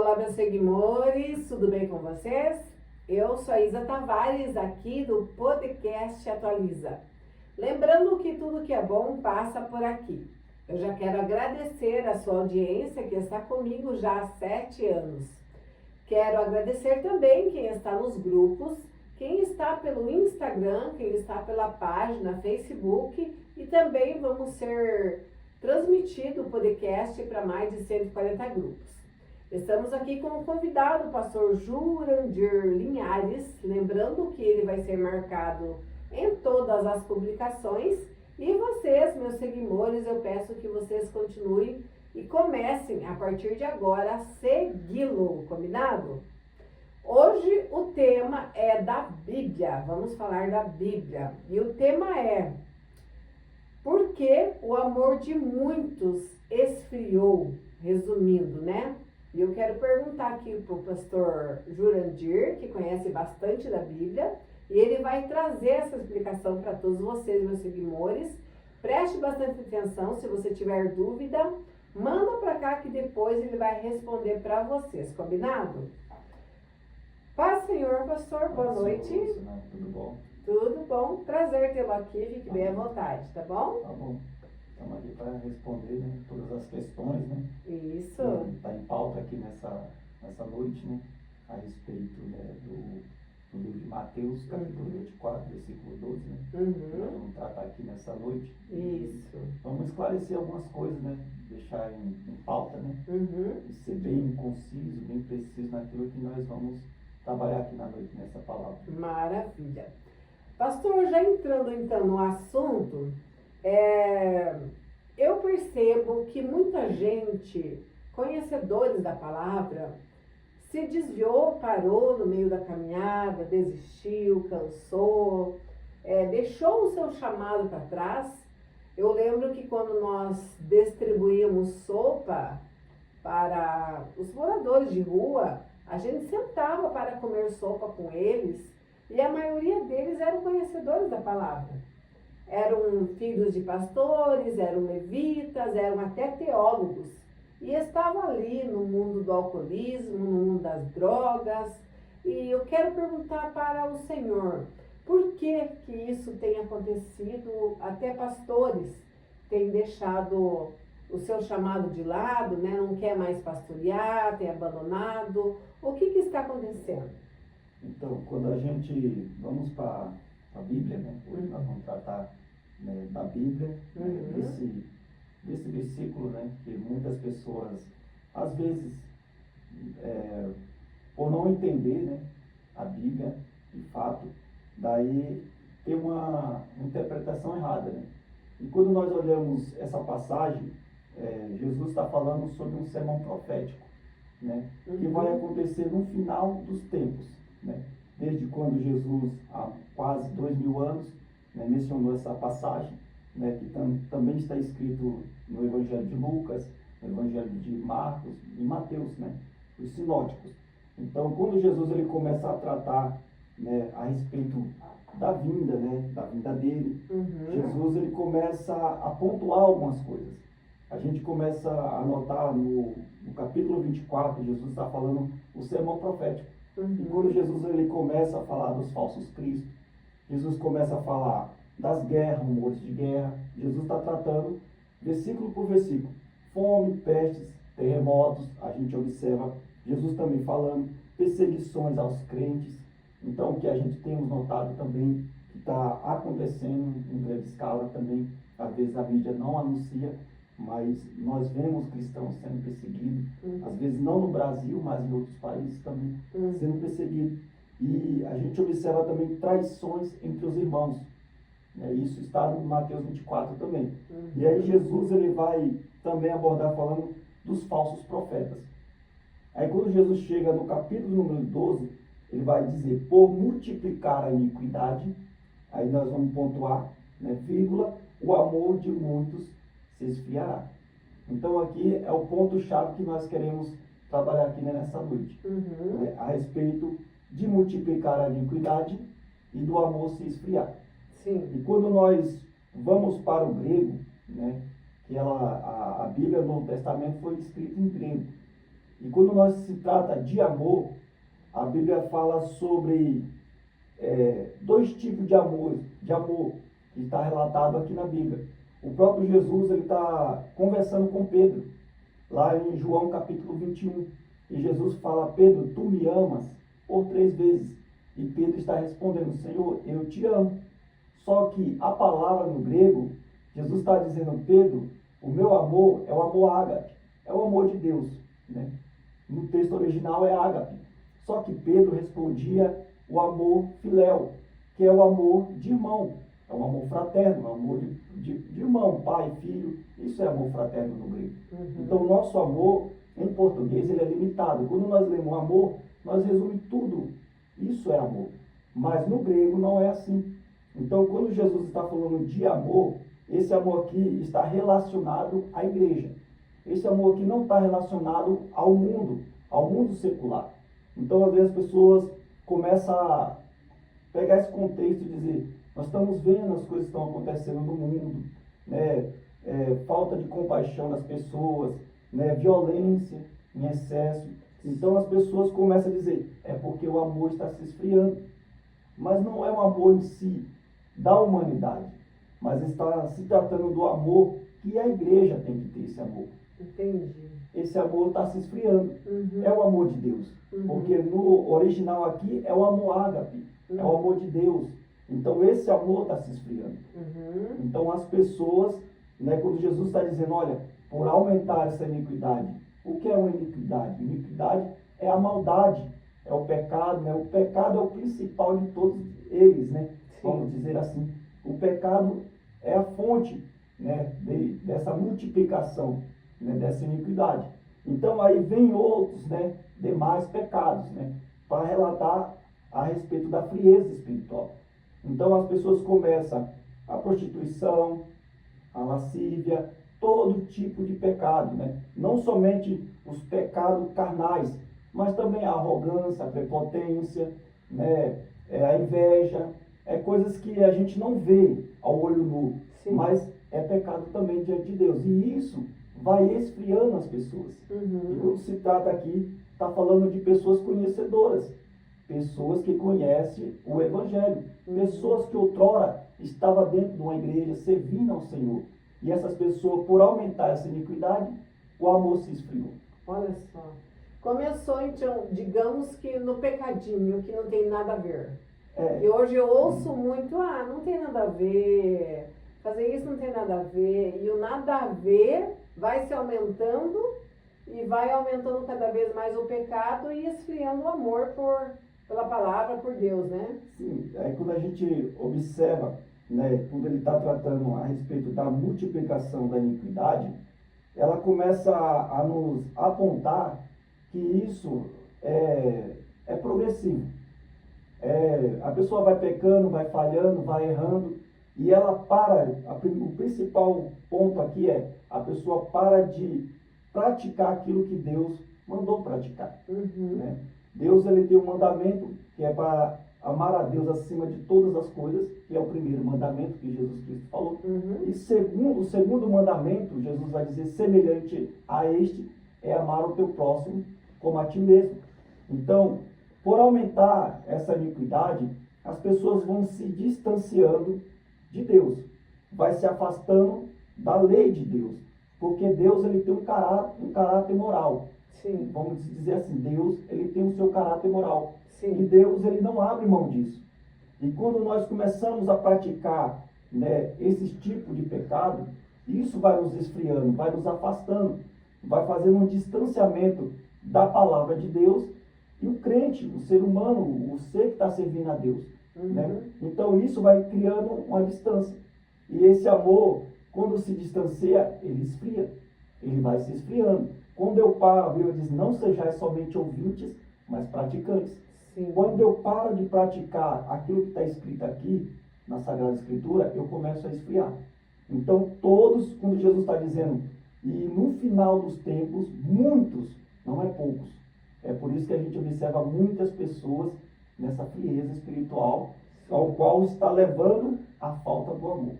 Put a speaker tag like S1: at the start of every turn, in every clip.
S1: Olá, meus seguidores, tudo bem com vocês? Eu sou a Isa Tavares, aqui do podcast Atualiza. Lembrando que tudo que é bom passa por aqui. Eu já quero agradecer a sua audiência que está comigo já há 7 anos. Quero agradecer também quem está nos grupos, quem está pelo Instagram, quem está pela página Facebook e também vamos ser transmitido o podcast para mais de 140 grupos. Estamos aqui com o convidado, o pastor Jurandir Linhares, lembrando que ele vai ser marcado em todas as publicações. E vocês, meus seguidores, eu peço que vocês continuem e comecem a partir de agora a segui-lo, combinado? Hoje o tema é da Bíblia, vamos falar da Bíblia. E o tema é: por que o amor de muitos esfriou? Resumindo, né? E eu quero perguntar aqui para o pastor Jurandir, que conhece bastante da Bíblia, e ele vai trazer essa explicação para todos vocês, meus seguidores. Preste bastante atenção, se você tiver dúvida, manda para cá que depois ele vai responder para vocês, combinado? Paz, Senhor, pastor, boa noite.
S2: Tudo bom?
S1: Tudo bom, prazer tê-lo aqui, fique bem à vontade, tá bom?
S2: Tá bom. Estamos aqui para responder, né, todas as questões, né?
S1: Isso.
S2: Está em pauta aqui nessa noite, né? A respeito, né, do livro de Mateus, capítulo 24, versículo 12, né? Nós vamos tratar aqui nessa noite.
S1: Isso.
S2: Vamos esclarecer algumas coisas, né? Deixar em pauta, né? E ser bem conciso, bem preciso naquilo que nós vamos trabalhar aqui na noite, nessa palavra.
S1: Maravilha. Pastor, já entrando então no assunto, eu percebo que muita gente, conhecedores da palavra, se desviou, parou no meio da caminhada, desistiu, cansou, deixou o seu chamado para trás. Eu lembro que quando nós distribuíamos sopa para os moradores de rua, a gente sentava para comer sopa com eles e a maioria deles eram conhecedores da palavra. Eram filhos de pastores, eram levitas, eram até teólogos. E estavam ali no mundo do alcoolismo, no mundo das drogas. E eu quero perguntar para o Senhor, por que isso tem acontecido? Até pastores têm deixado o seu chamado de lado, né? Não quer mais pastorear, tem abandonado. O que está acontecendo?
S2: Então, quando a gente vamos para a Bíblia, né? Hoje nós vamos tratar, né, da Bíblia, desse versículo, né? Que muitas pessoas, às vezes, por não entender, né, a Bíblia, de fato, daí tem uma interpretação errada, né? E quando nós olhamos essa passagem, Jesus está falando sobre um sermão profético, né? Que vai acontecer no final dos tempos, né? Desde quando Jesus, há quase 2000 anos, né, mencionou essa passagem, né, que também está escrito no Evangelho de Lucas, no Evangelho de Marcos e Mateus, né, os sinóticos. Então, quando Jesus ele começa a tratar, né, a respeito da vinda, né, da vinda dele, Jesus ele começa a pontuar algumas coisas. A gente começa a notar no capítulo 24, Jesus está falando o sermão profético. E quando Jesus ele começa a falar dos falsos cristos, Jesus começa a falar das guerras, rumores de guerra, Jesus está tratando versículo por versículo. Fome, pestes, terremotos, a gente observa Jesus também falando, perseguições aos crentes. Então, o que a gente tem notado também, que está acontecendo em grande escala também, às vezes a mídia não anuncia, mas nós vemos cristãos sendo perseguidos, às vezes não no Brasil, mas em outros países também, sendo perseguidos. E a gente observa também traições entre os irmãos. Né? Isso está no Mateus 24 também. E aí Jesus ele vai também abordar falando dos falsos profetas. Aí quando Jesus chega no capítulo número 12, ele vai dizer, por multiplicar a iniquidade, aí nós vamos pontuar, né, vírgula, o amor de muitos se esfriará. Então aqui é o ponto-chave que nós queremos trabalhar aqui, né, nessa noite, né, a respeito de multiplicar a iniquidade e do amor se esfriar.
S1: Sim.
S2: E quando nós vamos para o grego, né, que a Bíblia no Novo Testamento foi escrita em grego. E quando nós se trata de amor, a Bíblia fala sobre dois tipos de amor que está relatado aqui na Bíblia. O próprio Jesus ele está conversando com Pedro, lá em João capítulo 21. E Jesus fala: Pedro, tu me amas? Por 3 vezes. E Pedro está respondendo: Senhor, eu te amo. Só que a palavra no grego, Jesus está dizendo: Pedro, o meu amor é o amor ágape, é o amor de Deus, né? No texto original é ágape. Só que Pedro respondia o amor filéu, que é o amor de irmão. É um amor fraterno, um amor de irmão, pai, filho. Isso é amor fraterno no grego. Então, o nosso amor, em português, ele é limitado. Quando nós lemos amor, nós resumimos tudo. Isso é amor. Mas no grego não é assim. Então, quando Jesus está falando de amor, esse amor aqui está relacionado à igreja. Esse amor aqui não está relacionado ao mundo secular. Então, às vezes, as pessoas começam a pegar esse contexto e dizer: nós estamos vendo as coisas que estão acontecendo no mundo, né? Falta de compaixão das pessoas, né? Violência em excesso. Então, as pessoas começam a dizer: é porque o amor está se esfriando. Mas não é um amor em si, da humanidade, mas está se tratando do amor que a igreja tem que ter, esse amor.
S1: Entendi.
S2: Esse amor está se esfriando. É o amor de Deus. Porque no original aqui é o amor ágape, é o amor de Deus. Então esse amor está se esfriando. Então as pessoas, né, quando Jesus está dizendo: olha, por aumentar essa iniquidade. O que é uma iniquidade? Iniquidade é a maldade, é o pecado, né? O pecado é o principal de todos eles, né? Vamos dizer assim. O pecado é a fonte, né, dessa multiplicação, né, dessa iniquidade. Então aí vem outros, né, demais pecados, né, para relatar a respeito da frieza espiritual. Então as pessoas começam a prostituição, a lascívia, todo tipo de pecado, né? Não somente os pecados carnais, mas também a arrogância, a prepotência, né, a inveja, coisas que a gente não vê ao olho nu, mas é pecado também diante de Deus. E isso vai esfriando as pessoas. E quando se trata aqui, está falando de pessoas conhecedoras, pessoas que conhecem o Evangelho, pessoas que outrora estavam dentro de uma igreja, servindo ao Senhor. E essas pessoas, por aumentar essa iniquidade, o amor se esfriou.
S1: Olha só. Começou, então, digamos que no pecadinho, que não tem nada a ver. E hoje eu ouço muito: não tem nada a ver, fazer isso não tem nada a ver. E o nada a ver vai se aumentando e vai aumentando cada vez mais o pecado e esfriando o amor pela palavra, por Deus, né?
S2: Sim, aí quando a gente observa, né, quando ele está tratando a respeito da multiplicação da iniquidade, ela começa a nos apontar que isso é progressivo. A pessoa vai pecando, vai falhando, vai errando, e ela o principal ponto aqui a pessoa para de praticar aquilo que Deus mandou praticar. Né? Deus ele tem um mandamento que é para amar a Deus acima de todas as coisas, que é o primeiro mandamento que Jesus Cristo falou. E o segundo mandamento, Jesus vai dizer, semelhante a este, é amar o teu próximo como a ti mesmo. Então, por aumentar essa iniquidade, as pessoas vão se distanciando de Deus, vai se afastando da lei de Deus, porque Deus ele tem um caráter moral.
S1: Sim.
S2: Vamos dizer assim, Deus ele tem o seu caráter moral.
S1: Sim.
S2: E Deus ele não abre mão disso. E quando nós começamos a praticar, né, esses tipos de pecado, isso vai nos esfriando, vai nos afastando, vai fazendo um distanciamento da palavra de Deus e o crente, o ser humano, o ser que está servindo a Deus. Né? Então isso vai criando uma distância. E esse amor, quando se distancia, ele esfria. Ele vai se esfriando. Quando eu paro, a Bíblia diz: não sejais somente ouvintes, mas praticantes.
S1: Sim.
S2: Quando eu paro de praticar aquilo que está escrito aqui, na Sagrada Escritura, eu começo a esfriar. Então todos, quando Jesus está dizendo, e no final dos tempos, muitos, não é poucos. É por isso que a gente observa muitas pessoas nessa frieza espiritual, ao qual está levando a falta do amor.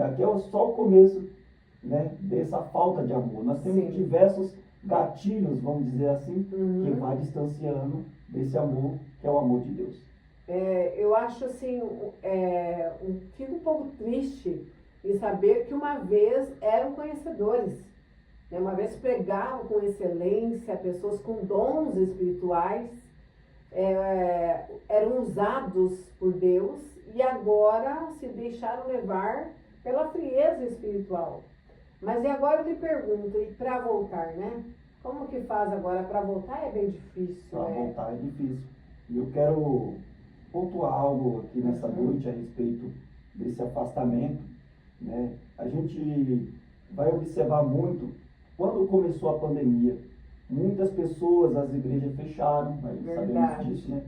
S2: Aqui é só o começo, né, dessa falta de amor. Nós temos diversos gatilhos, vamos dizer assim, que vai distanciando desse amor, que é o amor de Deus.
S1: Eu acho assim, fico um pouco triste em saber que uma vez eram conhecedores, né? Uma vez pregavam com excelência, pessoas com dons espirituais, eram usados por Deus e agora se deixaram levar pela frieza espiritual. Mas e agora eu lhe pergunto, e para voltar, né? Como que faz agora? Para voltar é bem difícil.
S2: Para voltar é difícil. E eu quero pontuar algo aqui nessa noite a respeito desse afastamento, né? A gente vai observar muito, quando começou a pandemia, muitas pessoas, as igrejas fecharam, nós sabemos disso, né?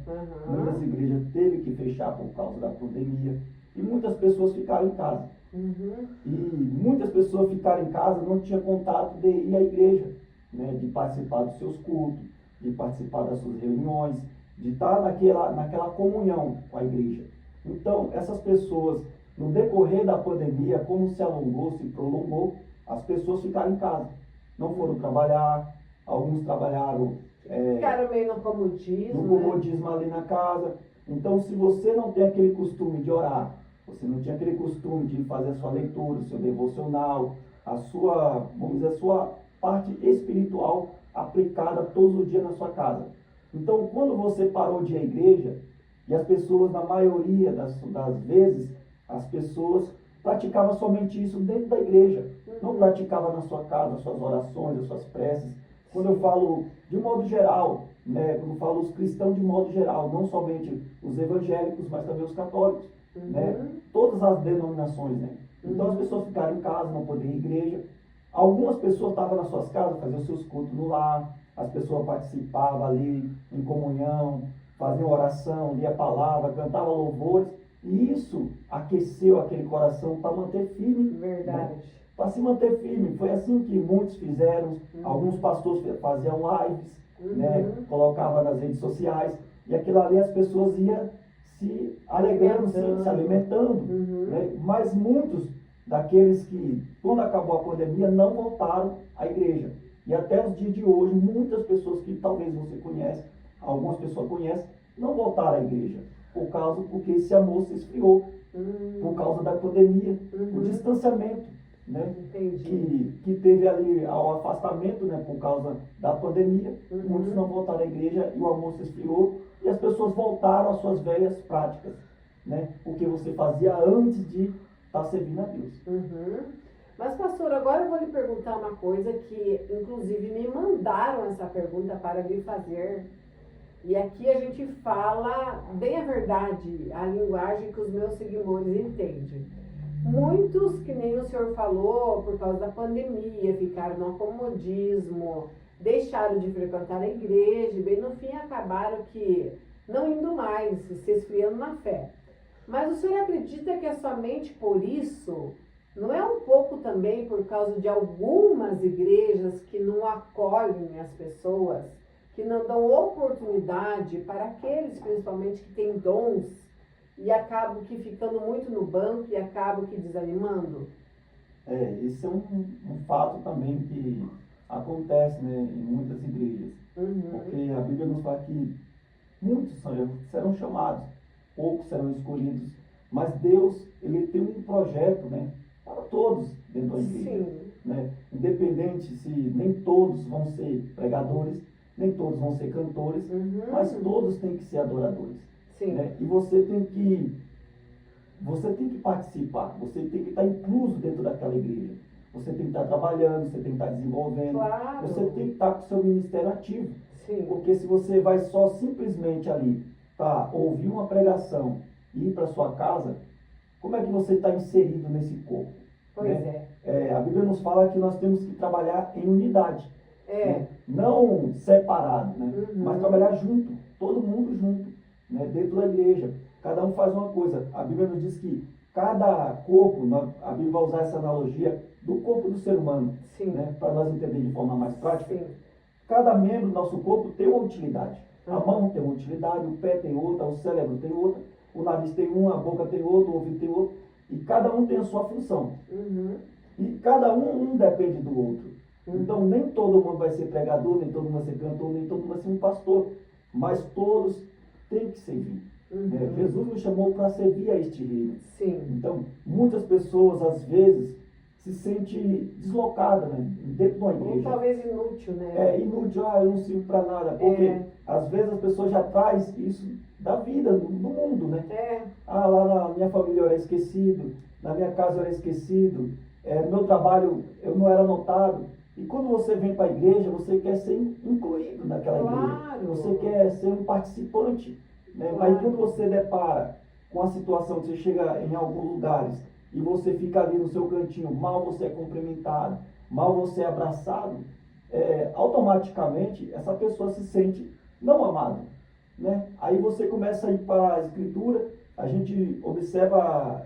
S2: Muitas igrejas teve que fechar por causa da pandemia e muitas pessoas ficaram em casa. E muitas pessoas ficaram em casa, não tinham contato de ir à igreja, né? De participar dos seus cultos, de participar das suas reuniões, de estar naquela comunhão com a igreja. Então, essas pessoas, no decorrer da pandemia, como se alongou, se prolongou, as pessoas ficaram em casa, não foram trabalhar, alguns trabalharam
S1: ficaram meio no comodismo,
S2: no comodismo, né? Ali na casa. Então, se você não tem aquele costume de orar, você não tinha aquele costume de fazer a sua leitura, o seu devocional, a sua, vamos dizer, a sua parte espiritual aplicada todos os dias na sua casa. Então, quando você parou de ir à igreja, e as pessoas, na maioria das vezes, as pessoas praticavam somente isso dentro da igreja, não praticavam na sua casa as suas orações, as suas preces. Quando eu falo de modo geral, né, quando eu falo os cristãos de modo geral, não somente os evangélicos, mas também os católicos, né, todas as denominações, né. Então as pessoas ficaram em casa, não podiam ir à igreja. Algumas pessoas estavam nas suas casas, faziam seus cultos no lar, as pessoas participavam ali em comunhão, faziam oração, lia a palavra, cantavam louvores, e isso aqueceu aquele coração para manter firme.
S1: Verdade.
S2: Né? Para se manter firme. Foi assim que muitos fizeram, alguns pastores faziam lives, né? Colocavam nas redes sociais, e aquilo ali as pessoas iam se alegrando, se alimentando. Né? Mas muitos daqueles que, quando acabou a pandemia, não voltaram à igreja. E até os dias de hoje, muitas pessoas que talvez você conhece, algumas pessoas conhecem, não voltaram à igreja, porque esse amor se esfriou, por causa da pandemia, o distanciamento, né? Que teve ali ao afastamento, né, por causa da pandemia. Muitos não voltaram à igreja e o amor se esfriou, e as pessoas voltaram às suas velhas práticas, né? O que você fazia antes de estar servindo a Deus.
S1: Mas, pastor, agora eu vou lhe perguntar uma coisa que, inclusive, me mandaram essa pergunta para lhe fazer. E aqui a gente fala bem a verdade, a linguagem que os meus seguidores entendem. Muitos, que nem o senhor falou, por causa da pandemia, ficaram no acomodismo, deixaram de frequentar a igreja, e bem no fim acabaram que não indo mais, se esfriando na fé. Mas o senhor acredita que é somente por isso? Não é um pouco também por causa de algumas igrejas que não acolhem as pessoas, que não dão oportunidade para aqueles, principalmente, que têm dons e acabam que ficando muito no banco e acabam que desanimando?
S2: Esse é um fato também que acontece, né, em muitas igrejas. Porque a Bíblia nos fala que muitos serão chamados, poucos serão escolhidos, mas Deus, ele tem um projeto, né, para todos dentro da igreja. Né? Independente se nem todos vão ser pregadores, nem todos vão ser cantores, mas todos têm que ser adoradores. Né? E você tem que participar, você tem que estar incluso dentro daquela igreja. Você tem que estar trabalhando, você tem que estar desenvolvendo, você tem que estar com o seu ministério ativo. Porque se você vai só simplesmente ali para ouvir uma pregação e ir para sua casa, como é que você está inserido nesse corpo? Né? A Bíblia nos fala que nós temos que trabalhar em unidade. Né? Não separado, né? Mas trabalhar junto, todo mundo junto, né? Dentro da igreja. Cada um faz uma coisa. A Bíblia nos diz que cada corpo, a Bíblia vai usar essa analogia do corpo do ser humano, né? Para nós entendermos de forma mais prática. Cada membro do nosso corpo tem uma utilidade. A mão tem uma utilidade, o pé tem outra, o cérebro tem outra, o nariz tem uma, a boca tem outro, o ouvido tem outro. E cada um tem a sua função. E cada um depende do outro. Então, nem todo mundo vai ser pregador, nem todo mundo vai ser cantor, nem todo mundo vai ser um pastor. Mas todos têm que servir. Jesus nos chamou para servir a este reino.
S1: Sim.
S2: Então, muitas pessoas, às vezes, se sentem deslocadas, né, dentro de uma igreja.
S1: Ou talvez inútil, né?
S2: É inútil, eu não sirvo para nada. Porque, às vezes, as pessoas já trazem isso da vida, do mundo, né? Lá na minha família eu era esquecido, na minha casa eu era esquecido, no meu trabalho eu não era notado. E quando você vem para a igreja, você quer ser incluído naquela igreja. Você quer ser um participante. Né? Mas quando você depara com a situação que você chega em alguns lugares e você fica ali no seu cantinho, mal você é cumprimentado, mal você é abraçado, automaticamente essa pessoa se sente não amada. Né? Aí você começa a ir para a Escritura, a gente observa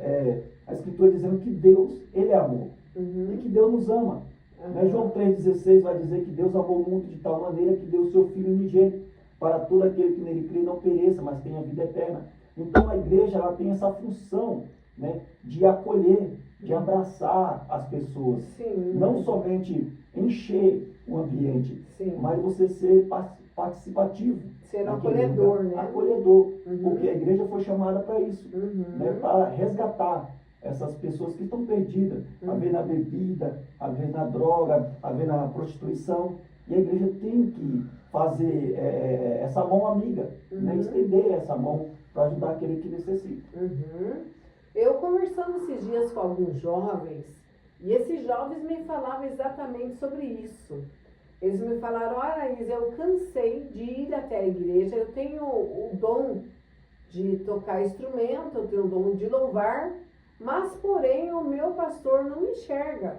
S2: a Escritura dizendo que Deus, Ele é amor. E que Deus nos ama. Né? João 3,16 vai dizer que Deus amou o mundo de tal maneira que deu o seu Filho unigênito para todo aquele que nele crê não pereça, mas tenha vida eterna. Então a igreja ela tem essa função, né, de acolher, de abraçar as pessoas.
S1: Sim.
S2: Não somente encher o ambiente,
S1: Sim.
S2: mas você ser participativo.
S1: Ser um acolhedor, né?
S2: Acolhedor, porque a igreja foi chamada para isso, né, para resgatar essas pessoas que estão perdidas, a ver na bebida, a ver na droga, a ver na prostituição. E a igreja tem que fazer essa mão amiga, né, estender essa mão para ajudar aquele que necessita.
S1: Eu conversando esses dias com alguns jovens, e esses jovens me falavam exatamente sobre isso. Eles me falaram: olha, Isa, eu cansei de ir até a igreja, eu tenho o dom de tocar instrumento, eu tenho o dom de louvar, mas porém o meu pastor não me enxerga.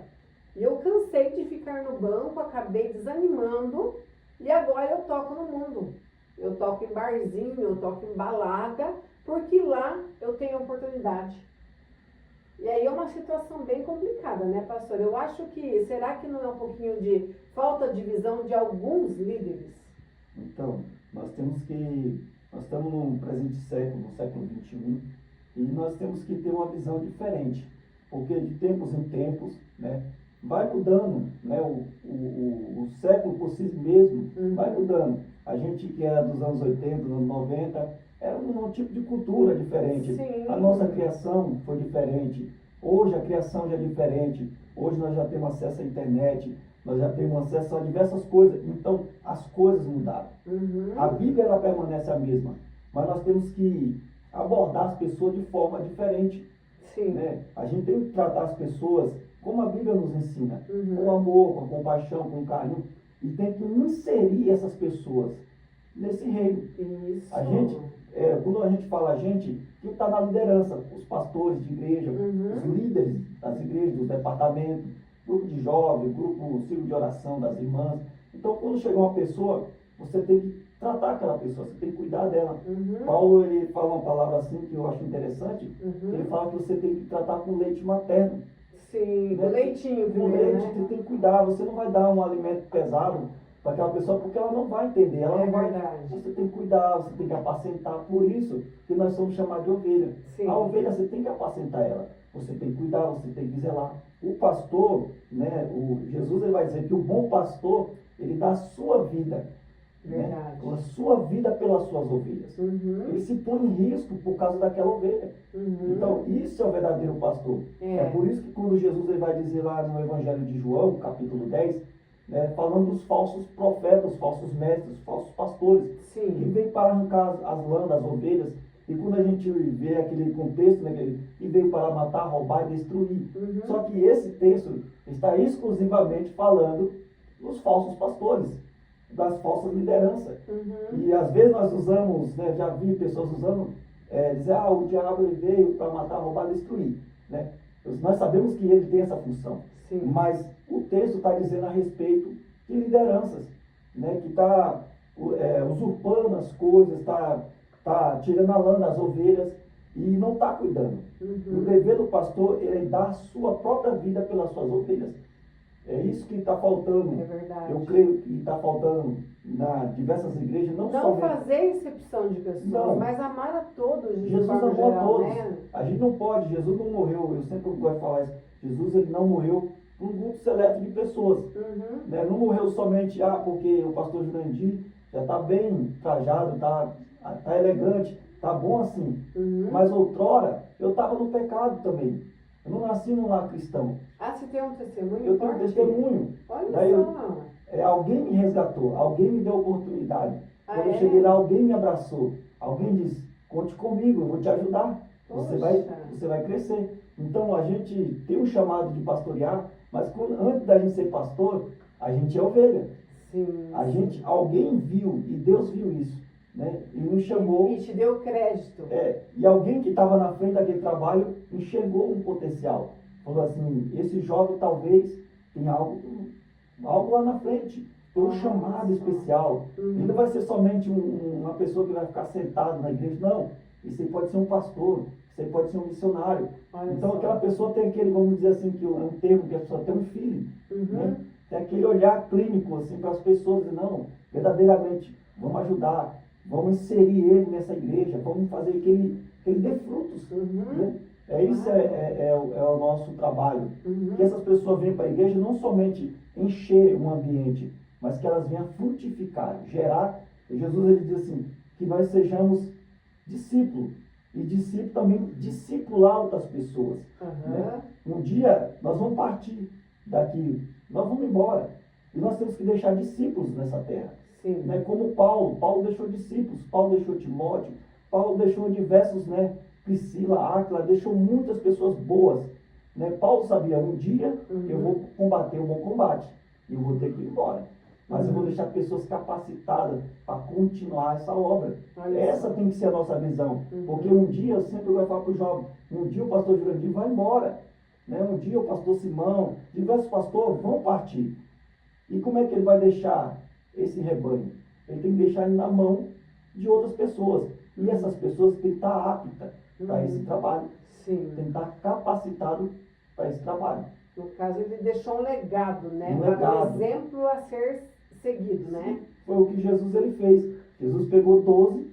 S1: E eu cansei de ficar no banco, acabei desanimando e agora eu toco no mundo. Eu toco em barzinho, eu toco em balada, porque lá eu tenho oportunidade. E aí é uma situação bem complicada, né, pastor? Eu acho que, será que não é um pouquinho de falta de visão de alguns líderes?
S2: Então, nós estamos no presente século, no século XXI, e nós temos que ter uma visão diferente, porque de tempos em tempos, né, vai mudando, né, o século por si mesmo vai mudando. A gente que era dos anos 80, dos anos 90, era um tipo de cultura diferente.
S1: Sim.
S2: A nossa criação foi diferente. Hoje a criação já é diferente. Hoje nós já temos acesso à internet, nós já temos acesso a diversas coisas. Então as coisas mudaram. A Bíblia ela permanece a mesma, mas nós temos que abordar as pessoas de forma diferente.
S1: Sim.
S2: Né? A gente tem que tratar as pessoas como a Bíblia nos ensina, com amor, com compaixão, com carinho, e tem que inserir essas pessoas nesse reino.
S1: Isso.
S2: A gente, quando a gente fala quem está na liderança, os pastores de igreja, os líderes das igrejas, dos departamentos, grupo de jovens, grupo círculo de oração das irmãs. Então, quando chega uma pessoa, você tem que tratar aquela pessoa, você tem que cuidar dela. Paulo, ele fala uma palavra assim que eu acho interessante, ele fala que você tem que tratar com leite materno.
S1: Sim,
S2: né?
S1: Leitinho
S2: Com
S1: primeiro,
S2: leite,
S1: né?
S2: você tem que cuidar, você não vai dar um alimento pesado para aquela pessoa, porque ela não vai entender, ela não vai.
S1: Verdade.
S2: Você tem que cuidar, você tem que apacentar, por isso que nós somos chamados de ovelha.
S1: Sim.
S2: A ovelha, você tem que apacentar ela, você tem que cuidar, você tem que zelar. O pastor, né, Jesus ele vai dizer que o bom pastor, ele dá a sua vida,
S1: Verdade.
S2: né, a sua vida pelas suas ovelhas. Ele se põe em risco por causa daquela ovelha. Então, isso é o verdadeiro pastor. É por isso que quando Jesus ele vai dizer lá no Evangelho de João, capítulo 10, né, falando dos falsos profetas, falsos mestres, falsos pastores, que vêm para arrancar as lãs das ovelhas. E quando a gente vê aquele contexto, né, que veio para matar, roubar e destruir. Só que esse texto está exclusivamente falando dos falsos pastores, das falsas lideranças. E às vezes nós usamos, né, já vi pessoas usando, dizer, o diabo ele veio para matar, roubar e destruir. Né? Nós sabemos que ele tem essa função. Mas o texto está dizendo a respeito de lideranças, né, que está usurpando as coisas, está tirando a lã das ovelhas e não está cuidando. O dever do pastor é dar a sua própria vida pelas suas ovelhas. É isso que está faltando.
S1: É verdade.
S2: Eu creio que está faltando nas diversas igrejas, não somente
S1: fazer exceção de pessoas, mas amar a todos de
S2: Jesus
S1: forma
S2: amou a
S1: geral,
S2: todos.
S1: né?
S2: A gente não pode, Jesus não morreu, eu sempre gosto de falar isso, Jesus ele não morreu para um grupo seleto de pessoas.
S1: Uhum.
S2: Né? Não morreu somente porque o pastor Jurandir já está bem trajado, está elegante, está bom assim.
S1: Uhum.
S2: Mas outrora eu estava no pecado também. Eu não nasci num lar cristão.
S1: Ah, você tem um testemunho
S2: Eu tenho um
S1: forte?
S2: testemunho.
S1: Olha
S2: Daí
S1: só.
S2: alguém me resgatou, alguém me deu oportunidade.
S1: Ah,
S2: Quando eu
S1: é?
S2: cheguei lá, alguém me abraçou. Alguém disse, conte comigo, eu vou te ajudar. Você vai crescer. Então a gente tem um chamado de pastorear, mas antes da gente ser pastor, a gente é ovelha.
S1: Sim.
S2: Alguém viu, e Deus viu isso, né? E nos chamou.
S1: E te deu crédito.
S2: E alguém que estava na frente daquele trabalho enxergou um potencial. Falou assim, esse jovem talvez tenha algo lá na frente. Tem um chamado especial.
S1: Uhum.
S2: E não vai ser somente uma pessoa que vai ficar sentada na igreja, não. Isso aí pode ser um pastor, isso aí pode ser um missionário.
S1: Olha
S2: então
S1: só.
S2: aquela pessoa tem aquele, vamos dizer assim, que é um termo que a pessoa tem um feeling.
S1: Uhum.
S2: Né? Tem aquele olhar clínico assim, para as pessoas, e não, verdadeiramente, vamos ajudar, vamos inserir ele nessa igreja, vamos fazer que ele dê frutos.
S1: Uhum.
S2: Né? Isso é o nosso trabalho.
S1: Uhum.
S2: Que essas pessoas venham para a igreja não somente encher um ambiente, mas que elas venham frutificar, gerar. Jesus ele diz assim, que nós sejamos discípulos. E discípulo também discipular outras pessoas.
S1: Uhum.
S2: Né? Um dia nós vamos partir daqui, nós vamos embora. E nós temos que deixar discípulos nessa terra.
S1: Sim.
S2: Né? Como Paulo deixou discípulos, Paulo deixou Timóteo, Paulo deixou diversos, né? Priscila, Áquila, deixou muitas pessoas boas. Né? Paulo sabia, um dia eu vou combater um bom combate e eu vou ter que ir embora. Mas eu vou deixar pessoas capacitadas para continuar essa obra. Essa tem que ser a nossa visão. Porque um dia, eu sempre vou falar para o jovem, um dia o pastor Jurandir vai embora. Né? Um dia o pastor Simão, diversos pastores vão partir. E como é que ele vai deixar esse rebanho? Ele tem que deixar ele na mão de outras pessoas. E essas pessoas têm que estar aptas para esse trabalho.
S1: Sim.
S2: Tem que estar capacitado para esse trabalho.
S1: No caso, ele deixou um legado, né?
S2: Um legado.
S1: Um exemplo a ser seguido, né?
S2: Foi o que Jesus ele fez. Jesus pegou 12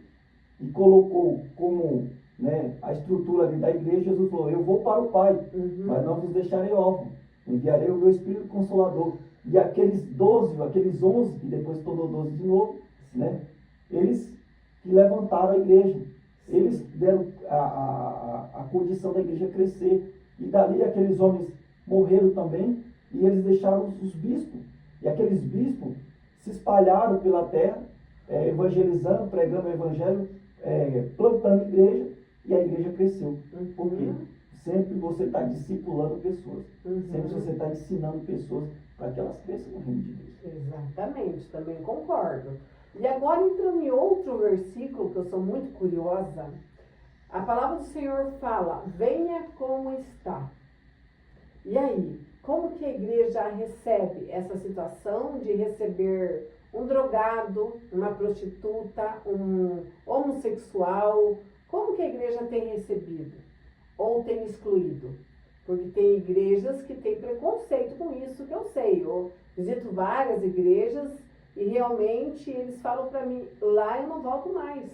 S2: e colocou como, né, a estrutura ali da igreja. Jesus falou, eu vou para o Pai, mas não vos deixarei órfãos. Enviarei o meu Espírito Consolador. E aqueles 12, aqueles 11, que depois tornou 12 de novo, né, eles que levantaram a igreja. Eles deram a condição da igreja crescer. E dali aqueles homens morreram também, e eles deixaram os bispos. E aqueles bispos se espalharam pela terra, evangelizando, pregando o evangelho, plantando igreja, e a igreja cresceu. Por quê? Sempre você está discipulando pessoas. Sempre você está ensinando pessoas para que elas cresçam no reino de Deus.
S1: Exatamente, também concordo. E agora entrando em outro versículo, que eu sou muito curiosa, a palavra do Senhor fala, venha como está. E aí, como que a igreja recebe essa situação de receber um drogado, uma prostituta, um homossexual? Como que a igreja tem recebido? Ou tem excluído? Porque tem igrejas que têm preconceito com isso, que eu sei. Eu visito várias igrejas e realmente eles falam para mim, lá eu não volto mais,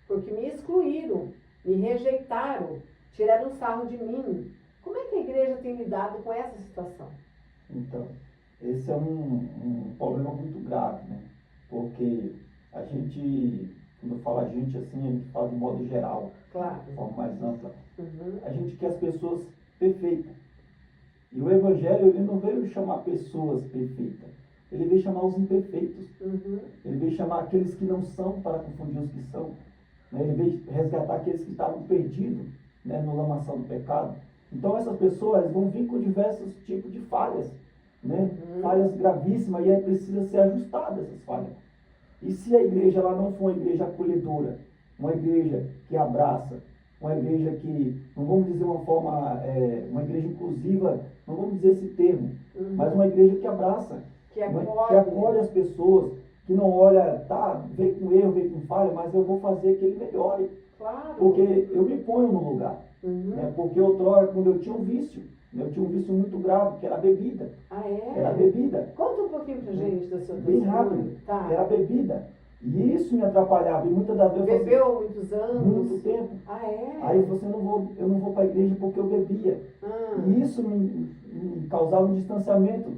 S1: porque me excluíram, me rejeitaram, tiraram sarro de mim. Como é que a igreja tem lidado com essa situação?
S2: Então, esse é um problema muito grave, né? Porque a gente, quando fala a gente assim, a gente fala de modo geral,
S1: claro,
S2: de forma mais ampla. A gente quer as pessoas perfeitas. E o Evangelho, ele não veio chamar pessoas perfeitas. Ele veio chamar os imperfeitos. Ele veio chamar aqueles que não são para confundir os que são. Né? Ele veio resgatar aqueles que estavam perdidos, né, no lamaçal do pecado. Então essas pessoas vão vir com diversos tipos de falhas, né? Falhas gravíssimas, e aí precisa ser ajustada essas falhas. E se a igreja ela não for uma igreja acolhedora, uma igreja que abraça, uma igreja que, não vamos dizer uma forma, uma igreja inclusiva, não vamos dizer esse termo, mas uma igreja que abraça, que acolhe as pessoas, que não olha, tá, vem com erro, vem com falha, mas eu vou fazer que ele melhore.
S1: Claro.
S2: Porque eu me ponho no lugar. Né? Porque outrora, quando eu tinha um vício muito grave, que era a bebida.
S1: Ah, é?
S2: Era a bebida.
S1: Conta um pouquinho pra gente da sua
S2: Bem rápido.
S1: Tá.
S2: Era a bebida. E isso me atrapalhava. E muitas das vezes eu falava
S1: Bebeu há muitos anos?
S2: assim, muito tempo.
S1: Ah, é?
S2: Aí você eu não vou para a igreja porque eu bebia. E isso me causava um distanciamento.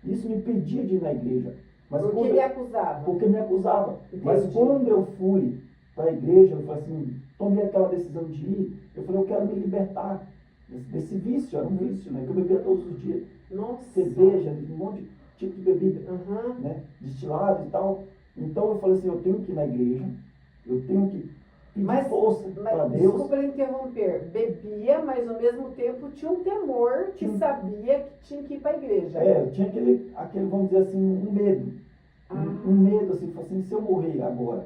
S2: Isso me impedia de ir na igreja. Mas
S1: porque ele acusava?
S2: Porque me acusava.
S1: Entendi.
S2: Mas quando eu fui para a igreja, eu falei assim, tomei aquela decisão de ir, eu falei, eu quero me libertar desse vício, era um vício, né? Que eu bebia todos os dias.
S1: Nossa.
S2: Cerveja, um monte de tipo de bebida,
S1: Uhum.
S2: né? Destilado e tal. Então eu falei assim, eu tenho que ir na igreja, eu tenho que pedir força para Deus.
S1: Desculpa interromper, bebia, mas ao mesmo tempo tinha um temor que sabia que tinha que ir para a igreja.
S2: Eu tinha aquele, vamos dizer assim, um medo. Um medo, assim, se eu morrer agora.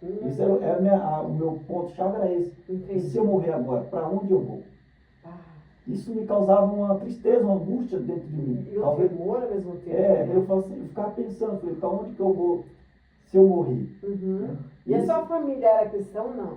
S2: Isso o meu ponto-chave era esse.
S1: Entendi.
S2: E se eu morrer agora, para onde eu vou? Isso me causava uma tristeza, uma angústia dentro de mim.
S1: E o temor ao mesmo tempo.
S2: Eu ficava pensando, falei, para onde que eu vou se eu morrer?
S1: Né? E a sua família era cristã ou não?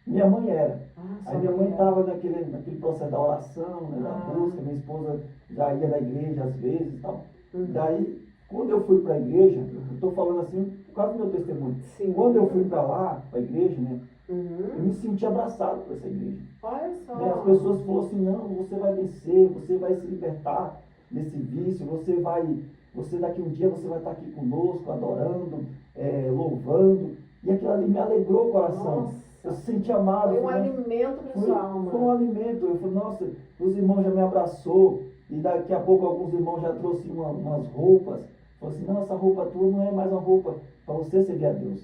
S2: Minha mãe era. Aí minha mãe estava naquele processo da oração, né, da busca, minha esposa já ia na igreja às vezes e tal. Daí, quando eu fui para a igreja, eu estou falando assim por causa do meu testemunho.
S1: Sim.
S2: Quando eu fui para lá, para a igreja, né, eu me senti abraçado por essa igreja.
S1: Olha só.
S2: As pessoas falaram assim, não, você vai vencer, você vai se libertar desse vício, você daqui um dia você vai estar aqui conosco, adorando, louvando. E aquilo ali me alegrou o coração.
S1: Nossa.
S2: Eu se senti amado.
S1: Foi um alimento para sua alma.
S2: Foi um alimento. Eu falei, nossa, os irmãos já me abraçou. E daqui a pouco alguns irmãos já trouxeram umas roupas. Falei assim, não, essa roupa tua não é mais uma roupa para você servir a Deus.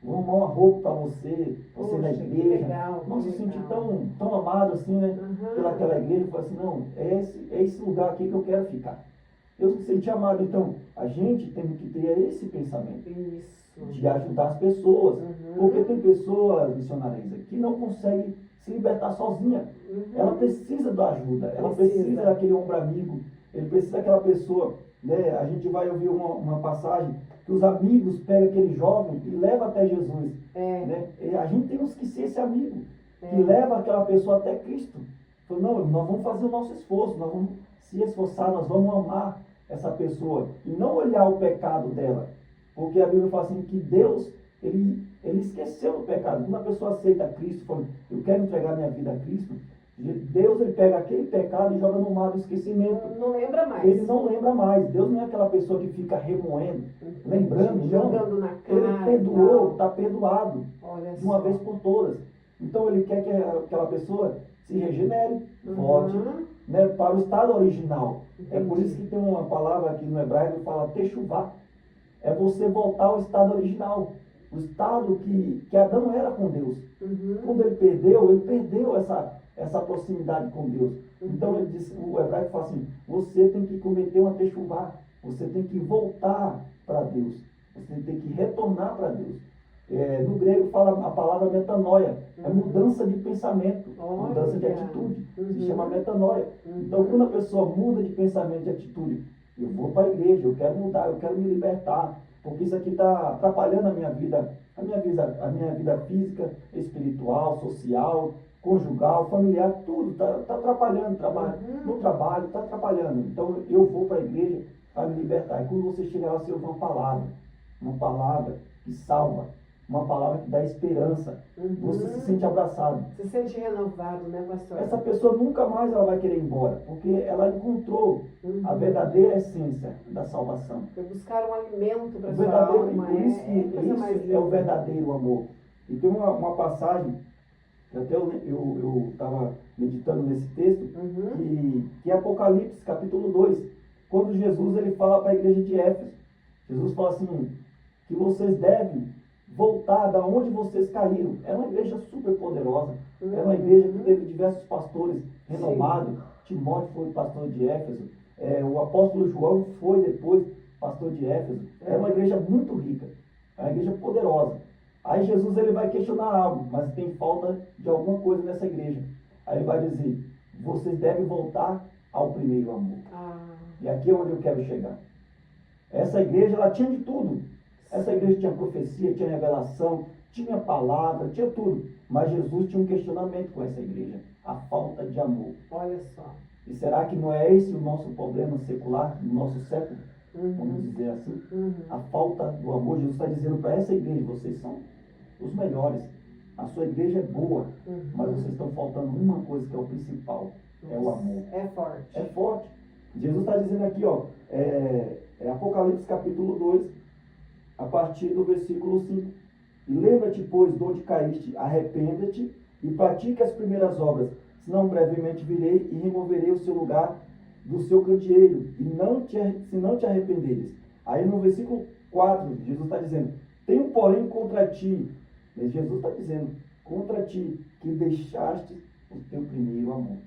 S2: Vou arrumar uma roupa para você ir na igreja.
S1: Legal,
S2: nossa, eu senti tão amado assim, né? Pelaquela igreja. Eu falei assim, não, é esse lugar aqui que eu quero ficar. Eu me senti amado. Então, a gente tem que ter esse pensamento.
S1: Isso.
S2: De ajudar as pessoas. Porque tem pessoas, missionárias, que não conseguem se libertar sozinha. Ela precisa da ajuda. Ela precisa daquele ombro amigo. Ele precisa daquela pessoa. Né? A gente vai ouvir uma passagem que os amigos pegam aquele jovem e levam até Jesus. Né? E a gente tem que ser esse amigo que leva aquela pessoa até Cristo. Então, não, nós vamos fazer o nosso esforço, nós vamos se esforçar, nós vamos amar essa pessoa e não olhar o pecado dela. Porque a Bíblia fala assim que Deus, ele esqueceu do pecado. Quando a pessoa aceita Cristo, fala, eu quero entregar minha vida a Cristo, Deus ele pega aquele pecado e joga no mar do esquecimento.
S1: Não lembra mais.
S2: Ele não lembra mais. Deus não é aquela pessoa que fica remoendo, lembrando,
S1: jogando na cara.
S2: Ele perdoou, está perdoado.
S1: Olha
S2: de uma vez por todas. Então ele quer que aquela pessoa se regenere, volte, né, para o estado original. É por isso que tem uma palavra aqui no hebraico que fala techuvá. É você voltar ao estado original. O estado que Adão era com Deus. Quando ele perdeu essa proximidade com Deus. Então ele diz, o hebraico fala assim, você tem que cometer uma techuvá. Você tem que voltar para Deus. Você tem que retornar para Deus. No grego fala a palavra metanoia. É mudança de pensamento, mudança de atitude. Se chama metanoia. Então quando a pessoa muda de pensamento, de atitude, eu vou para a igreja, eu quero mudar, eu quero me libertar, porque isso aqui está atrapalhando a minha vida física, espiritual, social, conjugal, familiar, tudo está atrapalhando, no trabalho está atrapalhando. Então eu vou para a igreja para me libertar. E quando você chegar lá, você ouve uma palavra que salva, uma palavra que dá esperança. Você se sente abraçado.
S1: Se sente renovado, né, pastor?
S2: Essa pessoa nunca mais ela vai querer ir embora, porque ela encontrou a verdadeira essência da salvação.
S1: Foi buscar um alimento para sua alma.
S2: Por isso que isso é o verdadeiro amor. E tem uma passagem, que até eu estava meditando nesse texto, que é Apocalipse, capítulo 2, quando Jesus ele fala para a igreja de Éfeso. Jesus fala assim, que vocês devem voltar da onde vocês caíram. Era uma igreja super poderosa. Era uma igreja que teve diversos pastores renomados. Timóteo foi pastor de Éfeso. O apóstolo João foi depois pastor de Éfeso. Era uma igreja muito rica. Era uma igreja poderosa. Aí Jesus ele vai questionar algo, mas tem falta de alguma coisa nessa igreja. Aí ele vai dizer, vocês devem voltar ao primeiro amor. E aqui é onde eu quero chegar. Essa igreja, ela tinha de tudo. Essa igreja tinha profecia, tinha revelação, tinha palavra, tinha tudo. Mas Jesus tinha um questionamento com essa igreja. A falta de amor.
S1: Olha só.
S2: E será que não é esse o nosso problema secular, no nosso século? vamos dizer assim.
S1: Uhum.
S2: A falta do amor, Jesus está dizendo para essa igreja, vocês são os melhores. A sua igreja é boa, mas vocês estão faltando uma coisa que é o principal, é o amor.
S1: É forte.
S2: É forte. Jesus está dizendo aqui, ó, Apocalipse capítulo 2, a partir do versículo 5. E lembra-te, pois, de onde caíste, arrependa-te e pratique as primeiras obras, senão brevemente virei e removerei o seu lugar do seu candeeiro, e se não te arrependeres. Aí no versículo 4, Jesus está dizendo, tenho porém contra ti, mas Jesus está dizendo, contra ti, que deixaste o teu primeiro amor.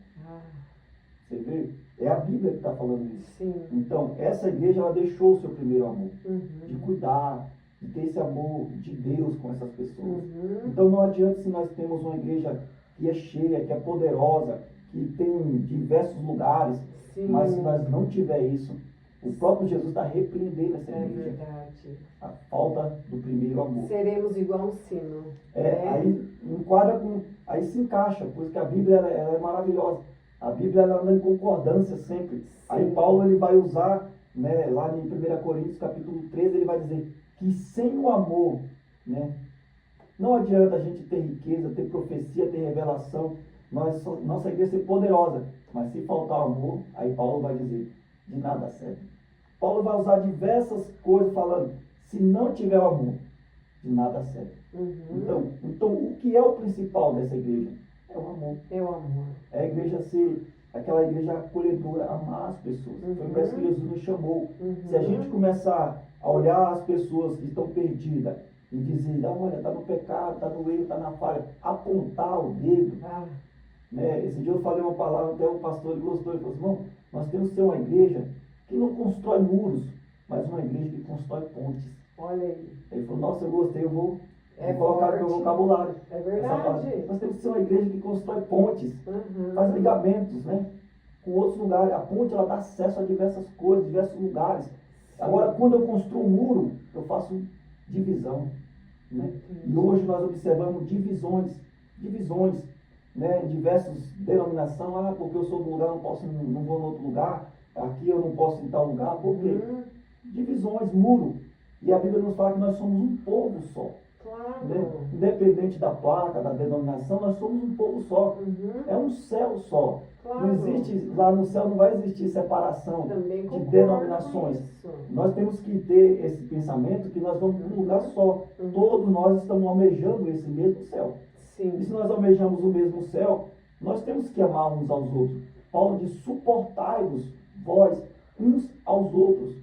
S2: Você vê? É a Bíblia que está falando isso.
S1: Sim.
S2: Então, essa igreja, ela deixou o seu primeiro amor. De
S1: Uhum.
S2: cuidar, de ter esse amor de Deus com essas pessoas.
S1: Uhum.
S2: Então, não adianta se nós temos uma igreja que é cheia, que é poderosa, que tem diversos lugares,
S1: Sim.
S2: mas se nós não tiver isso, o próprio Jesus está repreendendo essa
S1: É
S2: igreja.
S1: verdade.
S2: A falta do primeiro amor.
S1: Seremos igual um sino.
S2: Aí enquadra com. Aí se encaixa, por isso que a Bíblia ela é maravilhosa. A Bíblia ela anda em concordância sempre.
S1: Sim.
S2: Aí Paulo ele vai usar, né, lá em 1 Coríntios capítulo 13, ele vai dizer que sem o amor, né, não adianta a gente ter riqueza, ter profecia, ter revelação, nossa igreja ser poderosa, mas se faltar amor, aí Paulo vai dizer, de nada serve. Paulo vai usar diversas coisas falando, se não tiver o amor, de nada serve.
S1: Uhum.
S2: Então, o que é o principal dessa igreja? É o amor.
S1: É o amor.
S2: É a igreja ser aquela igreja acolhedora, amar as pessoas. Foi para isso que Jesus nos chamou. Se a gente começar a olhar as pessoas que estão perdidas e dizer, olha, está no pecado, está no erro, está na falha, apontar o dedo. Né? Esse dia eu falei uma palavra, até o pastor ele gostou, ele falou assim, irmão, nós temos que ser uma igreja que não constrói muros, mas uma igreja que constrói pontes.
S1: Olha aí.
S2: Ele falou, nossa, eu gostei, eu vou
S1: É
S2: colocar no meu
S1: forte.
S2: vocabulário.
S1: É verdade.
S2: Nós temos que ser uma igreja que constrói pontes,
S1: Uhum.
S2: faz ligamentos, né? Com outros lugares. A ponte, ela dá acesso a diversas coisas, diversos lugares.
S1: Sim.
S2: Agora, quando eu construo um muro, eu faço divisão, né? E hoje nós observamos divisões, né? Em diversas denominações. Porque eu sou de um lugar, não vou em outro lugar. Aqui eu não posso ir em tal lugar. Por quê? Divisões, muro. E a Bíblia nos fala que nós somos um povo só.
S1: Claro.
S2: Né? Independente da placa, da denominação, nós somos um povo só. É um céu só.
S1: Claro.
S2: Não existe, lá no céu não vai existir separação
S1: Também
S2: de denominações.
S1: isso.
S2: Nós temos que ter esse pensamento que nós vamos para um lugar só. Todos nós estamos almejando esse mesmo céu.
S1: Sim.
S2: E se nós almejamos o mesmo céu, nós temos que amar uns aos outros. Paulo diz, suportai-vos, vós, uns aos outros.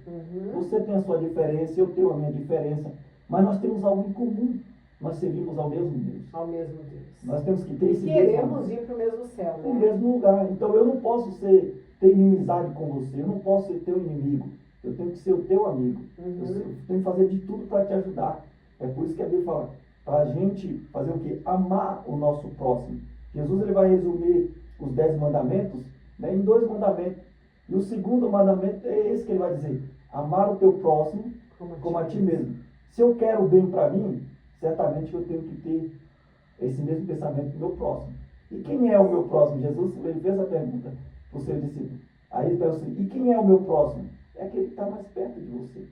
S2: Você tem a sua diferença, eu tenho a minha diferença, mas nós temos algo em comum. Nós servimos ao mesmo Deus.
S1: Ao mesmo Deus.
S2: Nós temos que ter esse
S1: Queremos ir para o mesmo céu,
S2: o
S1: né?
S2: mesmo lugar. Então eu não posso ter inimizade com você, eu não posso ser teu inimigo. Eu tenho que ser o teu amigo. Eu tenho que fazer de tudo para te ajudar. É por isso que a Bíblia fala, para a gente fazer o quê? Amar o nosso próximo. Jesus ele vai resumir os 10 mandamentos, né, em 2 mandamentos. E o segundo mandamento é esse que ele vai dizer, amar o teu próximo como a ti mesmo. Se eu quero o bem para mim, certamente eu tenho que ter esse mesmo pensamento do meu próximo. E quem é o meu próximo? Jesus ele fez a pergunta para o seu discípulo. Aí ele perguntou assim, e quem é o meu próximo? É aquele que está mais perto de você.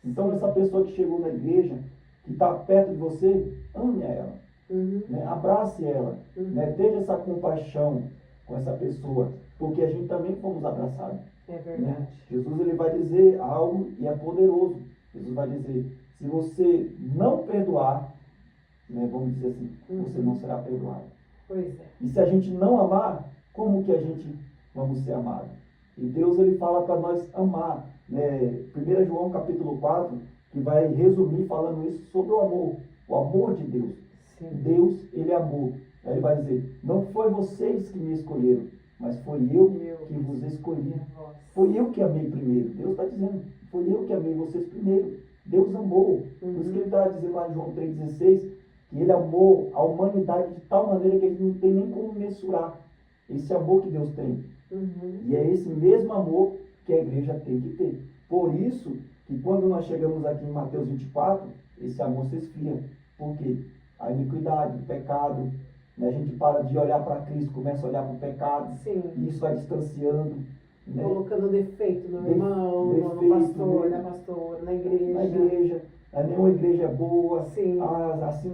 S2: Então essa pessoa que chegou na igreja, que está perto de você, ame a ela. Né? Abrace ela. Né? Tenha essa compaixão com essa pessoa. Porque a gente também fomos abraçados.
S1: É verdade.
S2: Né? Jesus ele vai dizer algo e é poderoso. Jesus vai dizer, se você não perdoar, né, vamos dizer assim, você não será perdoado.
S1: Pois é.
S2: E se a gente não amar, como que a gente vamos ser amados? E Deus ele fala para nós amar. Né? 1 João capítulo 4, que vai resumir falando isso sobre o amor de Deus.
S1: Sim.
S2: Deus, ele amou. Aí ele vai dizer, não foi vocês que me escolheram, mas foi eu que vos escolhi. Foi eu que amei primeiro. Deus está dizendo, foi eu que amei vocês primeiro. Deus amou. Por isso que ele está dizendo lá em João 3,16, que ele amou a humanidade de tal maneira que ele não tem nem como mensurar esse amor que Deus tem. E é esse mesmo amor que a igreja tem que ter. Por isso que quando nós chegamos aqui em Mateus 24, esse amor se esfria. Por quê? A iniquidade, o pecado, né? A gente para de olhar para Cristo, começa a olhar para o pecado.
S1: Sim.
S2: E isso vai distanciando. né?
S1: Colocando defeito no irmão, no
S2: defeito,
S1: pastor,
S2: né?
S1: na pastora, na igreja.
S2: Na igreja, nenhuma igreja é boa,
S1: Sim.
S2: assim,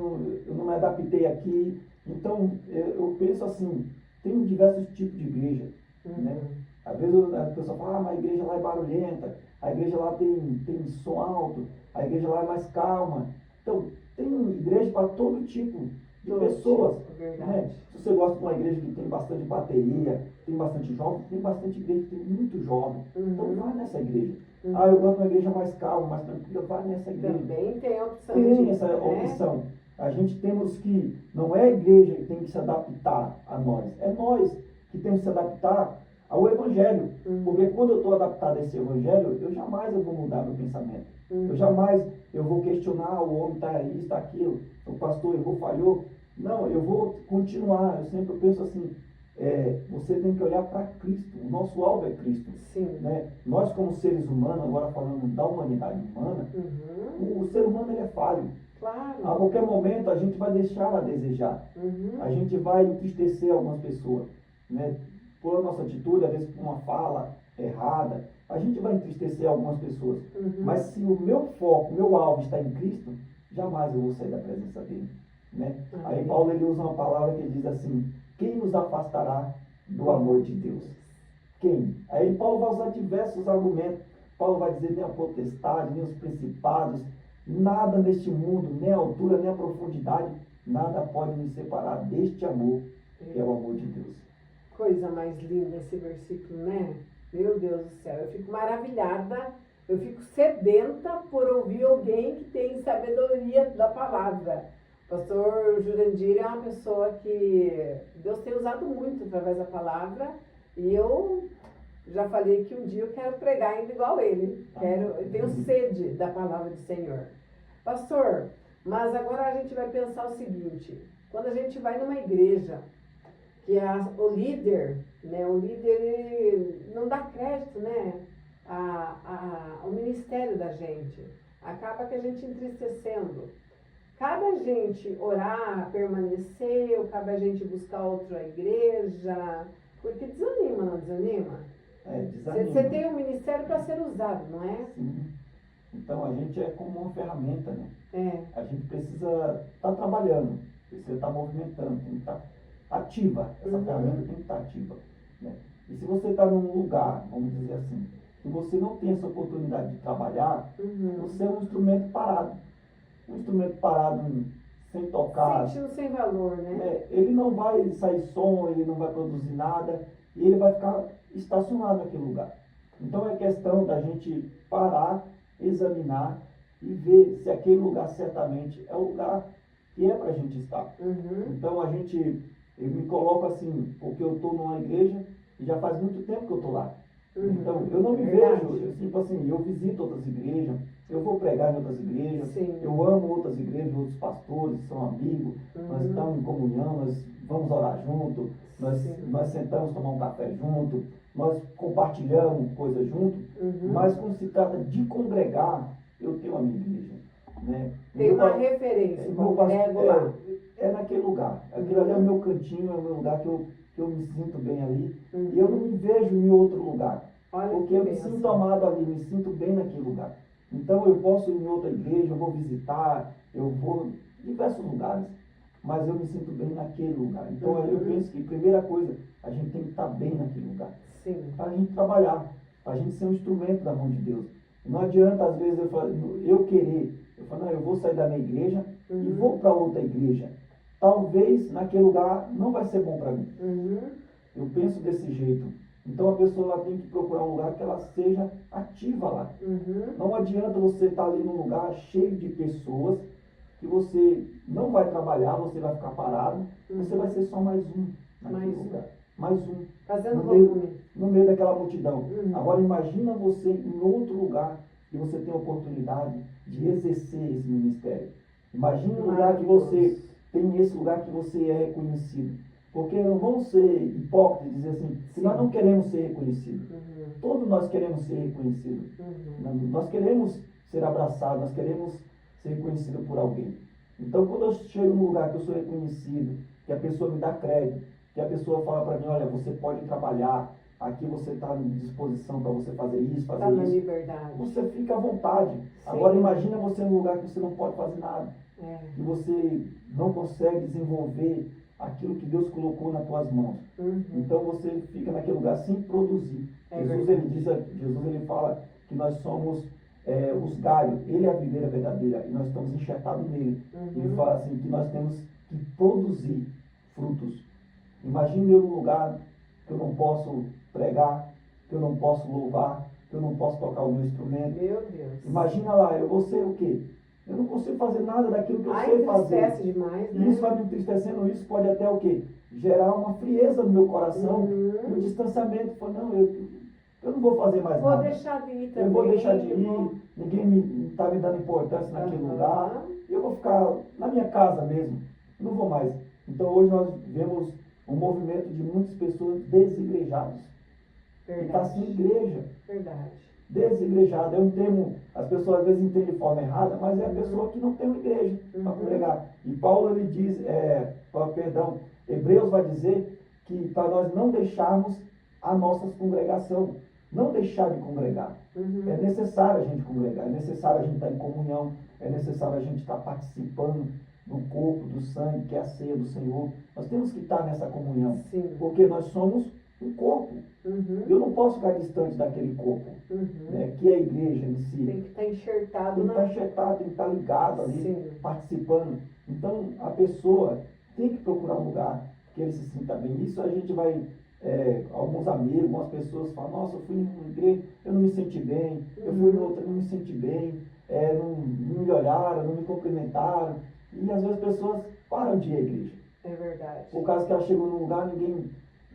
S2: eu não me adaptei aqui. Então, eu penso assim, tem diversos tipos de igreja, né? Às vezes a pessoa fala, mas a igreja lá é barulhenta, a igreja lá tem som alto, a igreja lá é mais calma. Então, tem igreja para todo tipo de pessoas. Né? Se você gosta de uma igreja que tem bastante bateria, tem bastante jovem, tem bastante igreja que tem muito jovem. Então, vai nessa igreja. Eu gosto de uma igreja mais calma, mais tranquila, vai nessa igreja.
S1: Também tem a opção.
S2: Tem essa opção. A gente temos que, não é a igreja que tem que se adaptar a nós, é nós que temos que se adaptar ao Evangelho. Porque quando eu estou adaptado a esse Evangelho, eu jamais vou mudar meu pensamento. Eu jamais vou questionar, o homem está isso, está aquilo, o pastor errou, falhou. Não, eu vou continuar. Eu sempre penso assim, você tem que olhar para Cristo. O nosso alvo é Cristo.
S1: Sim.
S2: Né? Nós como seres humanos, agora falando da humanidade humana, o ser humano ele é falho.
S1: Claro.
S2: A qualquer momento a gente vai deixar a desejar. A gente vai entristecer algumas pessoas. Né? Por a nossa atitude, às vezes por uma fala errada, a gente vai entristecer algumas pessoas. Mas se o meu foco, o meu alvo está em Cristo, jamais eu vou sair da presença dele. Né? Aí Paulo ele usa uma palavra que ele diz assim, quem nos afastará do amor de Deus? Quem? Aí Paulo vai usar diversos argumentos. Paulo vai dizer nem a potestade, nem os principados, nada neste mundo, nem a altura, nem a profundidade, nada pode nos separar deste amor, que é o amor de Deus.
S1: Coisa mais linda esse versículo, né? Meu Deus do céu, eu fico maravilhada, eu fico sedenta por ouvir alguém que tem sabedoria da palavra. O pastor Jurandir é uma pessoa que Deus tem usado muito através da palavra e eu já falei que um dia eu quero pregar ainda igual ele. Eu tenho sede da palavra do Senhor. Pastor, mas agora a gente vai pensar o seguinte, quando a gente vai numa igreja, que o líder, né, ele não dá crédito, né, ao ministério da gente. Acaba que a gente entristecendo. Cabe a gente orar, permanecer, ou cabe a gente buscar outra igreja, porque desanima, não desanima?
S2: Desanima.
S1: Você tem um ministério para ser usado, não é?
S2: Sim. Então a gente é como uma ferramenta, né? A gente precisa estar trabalhando, precisa estar movimentando, tem que estar ativa. Essa ferramenta tem que estar ativa. Né? E se você está num lugar, vamos dizer assim, que você não tem essa oportunidade de trabalhar, você é um instrumento parado. Um instrumento parado sem tocar.
S1: Sentindo sem valor, né?
S2: Ele não vai sair som, ele não vai produzir nada, e ele vai ficar estacionado naquele lugar. Então é questão da gente parar, examinar e ver se aquele lugar certamente é o lugar que é para a gente estar. Então eu me coloco assim, porque eu estou numa igreja e já faz muito tempo que eu estou lá. Então eu não me vejo, eu visito outras igrejas, eu vou pregar em outras igrejas, eu amo outras igrejas, outros pastores, são amigos, nós estamos em comunhão, nós vamos orar junto, nós sentamos tomar um café junto, nós compartilhamos coisas junto, mas quando se trata de congregar, eu tenho a minha igreja. Né?
S1: Tem uma referência,
S2: é naquele lugar. Aquilo ali é o meu cantinho, é o meu lugar que eu me sinto bem ali. E eu não me vejo em outro lugar. Porque eu me sinto amado ali, me sinto bem naquele lugar. Então eu posso ir em outra igreja, eu vou visitar, eu vou em diversos lugares. Mas eu me sinto bem naquele lugar. Então eu penso que, primeira coisa, a gente tem que estar bem naquele lugar. Para a gente trabalhar, para a gente ser um instrumento da mão de Deus. Não adianta, às vezes, eu querer. Eu falo, não, eu vou sair da minha igreja e vou para outra igreja. Talvez naquele lugar não vai ser bom para mim. Eu penso desse jeito. Então a pessoa ela tem que procurar um lugar que ela seja ativa lá. Não adianta você estar ali num lugar cheio de pessoas que você não vai trabalhar, você vai ficar parado, você vai ser só mais um naquele lugar. Mais um.
S1: Fazendo volume.
S2: No meio daquela multidão. Agora imagina você em outro lugar e você tem a oportunidade de exercer esse ministério. Imagina um lugar que você tem esse lugar que você é reconhecido. Porque não vamos ser hipócritas e dizer assim, que nós não queremos ser reconhecidos. Todos nós queremos ser reconhecidos. Nós queremos ser abraçados, nós queremos ser reconhecidos por alguém. Então quando eu chego num lugar que eu sou reconhecido, que a pessoa me dá crédito, que a pessoa fala para mim, olha, você pode trabalhar, aqui você está à disposição para você fazer isso, fazer
S1: Está na
S2: isso.
S1: liberdade.
S2: Você fica à vontade.
S1: Sim.
S2: Agora imagina você num lugar que você não pode fazer nada. Que
S1: É.
S2: você não consegue desenvolver aquilo que Deus colocou nas tuas mãos. Então você fica naquele lugar sem produzir. Jesus ele fala que nós somos os galhos, ele é a videira verdadeira e nós estamos enxertados nele. Ele fala assim que nós temos que produzir frutos. Imagine eu num lugar que eu não posso pregar, que eu não posso louvar, que eu não posso tocar o meu instrumento.
S1: Meu Deus.
S2: Imagina lá, eu vou ser o quê? Eu não consigo fazer nada daquilo que eu sei fazer.
S1: Entristece demais, né?
S2: E isso vai me entristecendo, isso pode até o quê? Gerar uma frieza no meu coração, um distanciamento. Falo, não, eu não vou fazer mais nada.
S1: Vou deixar de ir também.
S2: Eu vou deixar de ir, ninguém está me dando importância naquele lugar. Eu vou ficar na minha casa mesmo. Não vou mais. Então hoje nós vemos um movimento de muitas pessoas desigrejadas.
S1: Verdade.
S2: E está sem igreja.
S1: Verdade.
S2: Desigrejado. É um termo, as pessoas às vezes entendem de forma errada, mas é a pessoa que não tem uma igreja para congregar. E Paulo ele diz, Hebreus vai dizer que para nós não deixarmos a nossa congregação, não deixar de congregar. É necessário a gente congregar, é necessário a gente estar em comunhão, é necessário a gente estar participando do corpo, do sangue, que é a ceia do Senhor. Nós temos que estar nessa comunhão, porque nós somos um corpo. Eu não posso ficar distante daquele corpo, que é a igreja em si.
S1: Tem que estar enxertado.
S2: Tem que estar enxertado, tem que estar ligado ali, participando. Então, a pessoa tem que procurar um lugar que ele se sinta bem. Isso a gente vai, alguns amigos, algumas pessoas falam, nossa, eu fui em uma igreja, eu não me senti bem, eu fui em outra, não me senti bem, não me olharam, não me cumprimentaram. E às vezes as pessoas param de ir à igreja.
S1: É verdade.
S2: Por causa que ela chegou num lugar, ninguém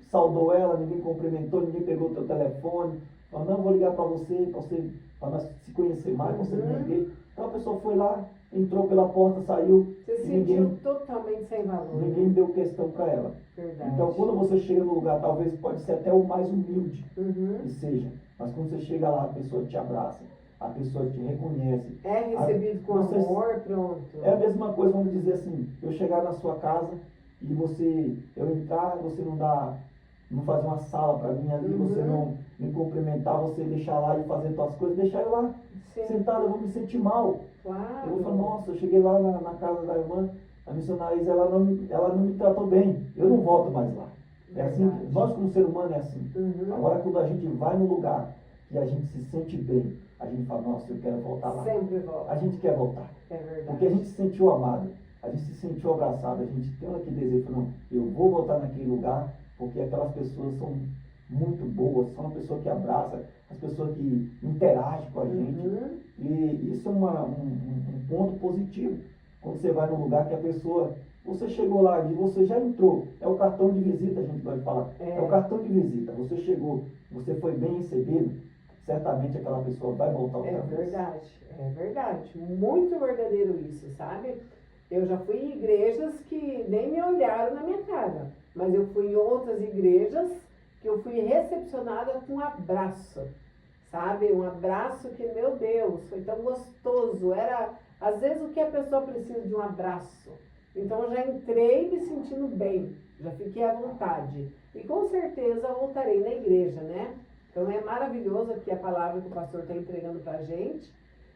S2: saudou ela, ninguém cumprimentou, ninguém pegou o teu telefone, falou, não, vou ligar para você, para nós se conhecer mais, para você vir na igreja. Então a pessoa foi lá, entrou pela porta, saiu.
S1: Você se sentiu totalmente sem valor.
S2: Ninguém deu questão para ela.
S1: Verdade.
S2: Então quando você chega no lugar, talvez pode ser até o mais humilde que seja, mas quando você chega lá, a pessoa te abraça, a pessoa te reconhece.
S1: É recebido com amor, pronto.
S2: É a mesma coisa, vamos dizer assim, eu chegar na sua casa e eu entrar, você não fazer uma sala para mim ali, você não me cumprimentar, você deixar lá e fazer suas coisas, deixar eu lá sentado, eu vou me sentir mal.
S1: Claro.
S2: Eu vou falar, nossa, eu cheguei lá na casa da irmã, a missionária, ela não me tratou bem, eu não volto mais lá. É assim, nós como ser humano é assim. Agora quando a gente vai no lugar e a gente se sente bem, a gente fala, nossa, eu quero voltar lá.
S1: Sempre volta.
S2: A gente quer voltar.
S1: É verdade.
S2: Porque a gente se sentiu amado, a gente se sentiu abraçado, a gente tem aquele desejo, não, eu vou voltar naquele lugar, porque aquelas pessoas são muito boas, são uma pessoa que abraça, as pessoas que interagem com a gente. E isso é um ponto positivo. Quando você vai num lugar que a pessoa, você chegou lá e você já entrou, é o cartão de visita, a gente pode falar. É o cartão de visita, você chegou, você foi bem recebido, certamente aquela pessoa vai voltar outra vez.
S1: É verdade. Muito verdadeiro isso, sabe? Eu já fui em igrejas que nem me olharam na minha cara, mas eu fui em outras igrejas que eu fui recepcionada com um abraço, sabe? Um abraço que, meu Deus, foi tão gostoso. Era, às vezes, o que a pessoa precisa de um abraço. Então, eu já entrei me sentindo bem, já fiquei à vontade. E, com certeza, voltarei na igreja, né? Então, é maravilhoso aqui a palavra que o pastor está entregando para a gente.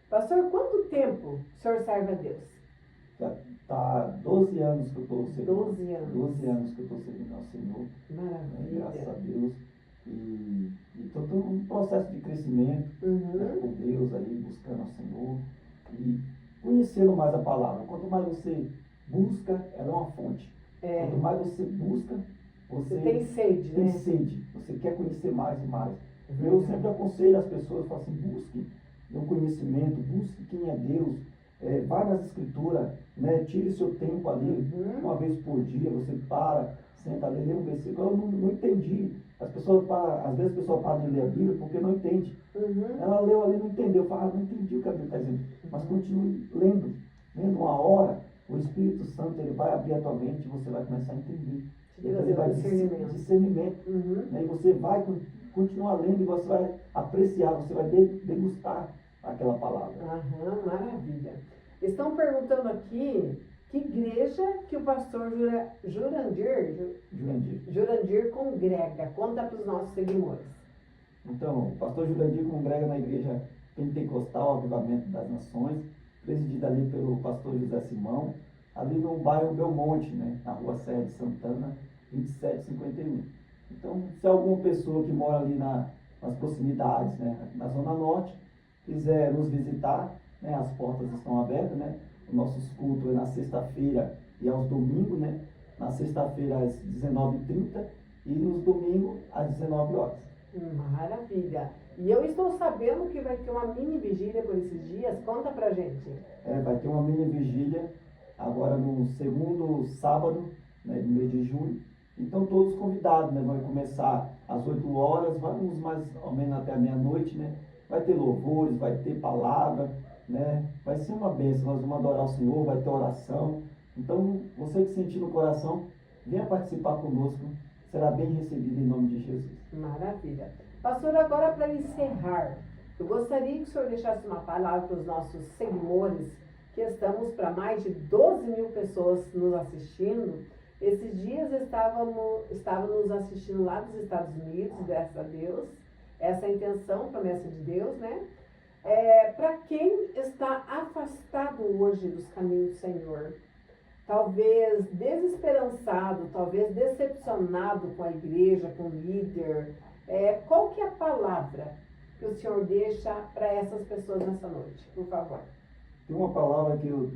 S1: Pastor, quanto tempo o senhor serve a Deus?
S2: Já está 12 anos que eu estou servindo.
S1: 12 anos.
S2: 12 anos que eu estou servindo ao Senhor.
S1: Maravilha.
S2: Graças a Deus. E estou num processo de crescimento com Deus aí, buscando ao Senhor e conhecendo mais a palavra. Quanto mais você busca, ela é uma fonte. Quanto mais você busca, você
S1: tem sede,
S2: tem
S1: né?
S2: sede. Você quer conhecer mais e mais. Eu sempre aconselho as pessoas, falo assim, busque no conhecimento, busque quem é Deus. Vá nas escrituras, né? Tire seu tempo ali, uma vez por dia, você para, senta ali, lê um versículo. Eu não entendi. Às vezes a pessoa para de ler a Bíblia porque não entende. Ela leu ali e não entendeu. Fala, não entendi o que a Bíblia está dizendo. Mas continue lendo. Uma hora, o Espírito Santo ele vai abrir a tua mente e você vai começar a entender. Ele vai discernimento. Né? E você vai continuar lendo e você vai apreciar, você vai degustar aquela palavra.
S1: Maravilha. Estão perguntando aqui que igreja igreja que o pastor Jurandir congrega? Conta para os nossos seguidores.
S2: Então, o pastor Jurandir congrega na igreja pentecostal Avivamento das Nações, presidida ali pelo pastor José Simão, ali no bairro Belmonte, né, na rua Serra de Santana, 2751. Então, se alguma pessoa que mora ali nas proximidades, né, na Zona Norte, quiser nos visitar, né, as portas estão abertas, né, os nossos cultos é na sexta-feira e aos domingos, né, na sexta-feira às 19h30 e nos domingos às 19 horas.
S1: Maravilha! E eu estou sabendo que vai ter uma mini vigília por esses dias. Conta pra gente.
S2: Vai ter uma mini vigília agora no segundo sábado, né, do mês de junho. Então todos convidados, né? Vai começar às 8 horas, vamos mais ou menos até a meia-noite, né? Vai ter louvores, vai ter palavra, né? Vai ser uma bênção, nós vamos adorar o Senhor, vai ter oração. Então, você que sentir no coração, venha participar conosco, será bem recebido em nome de Jesus.
S1: Maravilha. Pastor, agora para encerrar, eu gostaria que o senhor deixasse uma palavra para os nossos seguidores, que estamos para mais de 12 mil pessoas nos assistindo. Esses dias estavam nos assistindo lá dos Estados Unidos, graças a Deus. Essa é a intenção, promessa de Deus, né? Para quem está afastado hoje dos caminhos do Senhor, talvez desesperançado, talvez decepcionado com a igreja, com o líder, qual que é a palavra que o Senhor deixa para essas pessoas nessa noite, por favor?
S2: Tem uma palavra que eu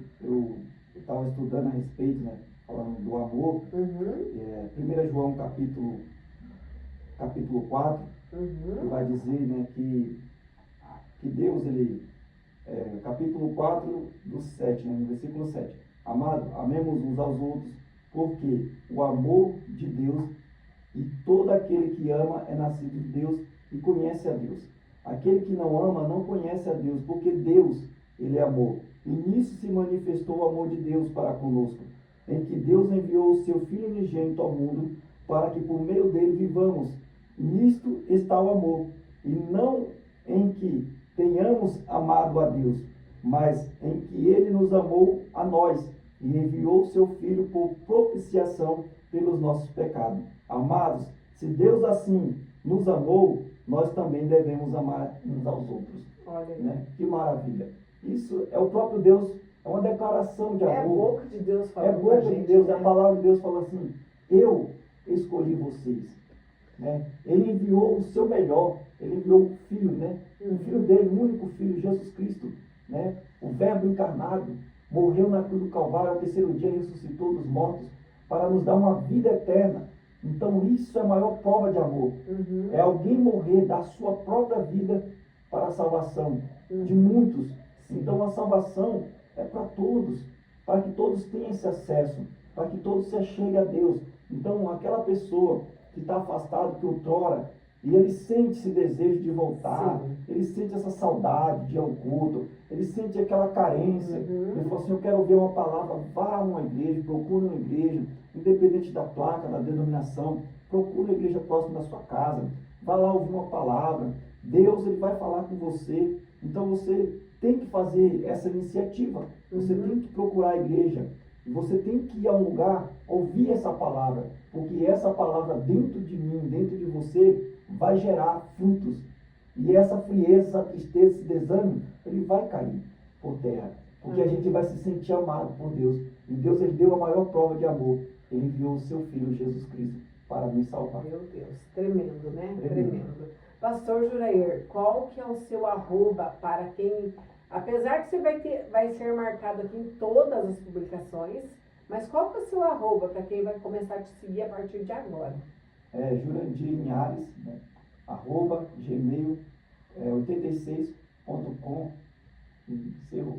S2: estava estudando a respeito, né? Falando do amor, 1 João capítulo 4, que vai dizer, né, que Deus, ele, capítulo 4, do 7, né, no versículo 7, amado, amemos uns aos outros, porque o amor de Deus, e todo aquele que ama é nascido de Deus e conhece a Deus. Aquele que não ama não conhece a Deus, porque Deus, ele é amor. E nisso se manifestou o amor de Deus para conosco, em que Deus enviou o seu Filho unigênito ao mundo, para que por meio dele vivamos. Nisto está o amor, e não em que tenhamos amado a Deus, mas em que ele nos amou a nós, e enviou o seu Filho por propiciação pelos nossos pecados. Amados, se Deus assim nos amou, nós também devemos amar uns aos outros.
S1: Olha,
S2: né? Que maravilha! Isso é o próprio Deus, é uma declaração de amor.
S1: É a boca de Deus falando.
S2: É a boca de Deus,
S1: né?
S2: A palavra de Deus fala assim: eu escolhi vocês. Né? Ele enviou o seu melhor, ele enviou o Filho, né? O Filho dele, o único Filho, Jesus Cristo, né? O Verbo encarnado, morreu na cruz do Calvário, ao terceiro dia ressuscitou dos mortos, para nos dar uma vida eterna. Então isso é a maior prova de amor. É alguém morrer, dar a sua própria vida para a salvação de muitos. Então a salvação é para todos, para que todos tenham esse acesso, para que todos se acheguem a Deus. Então aquela pessoa que está afastado, que outrora, e ele sente esse desejo de voltar, ele sente essa saudade de ir ao culto, ele sente aquela carência, ele fala assim: eu quero ouvir uma palavra, vá a uma igreja, procure uma igreja, independente da placa, da denominação, procure a igreja próxima da sua casa, vá lá ouvir uma palavra, Deus, ele vai falar com você. Então você tem que fazer essa iniciativa, você tem que procurar a igreja, você tem que ir a um lugar, ouvir essa palavra, porque essa palavra dentro de mim, dentro de você, vai gerar frutos. E essa frieza, essa tristeza, esse desânimo, ele vai cair por terra, porque a gente vai se sentir amado por Deus. E Deus, ele deu a maior prova de amor. Ele enviou o seu Filho, Jesus Cristo, para nos salvar.
S1: Meu Deus, tremendo, né? Tremendo. Pastor Jurair, qual que é o seu arroba para quem... Apesar que você vai ser marcado aqui em todas as publicações, mas qual que é o seu arroba para quem vai começar a te seguir a partir de agora?
S2: Jurandir Linhares, né? Arroba, gmail, 86.com, encerrou.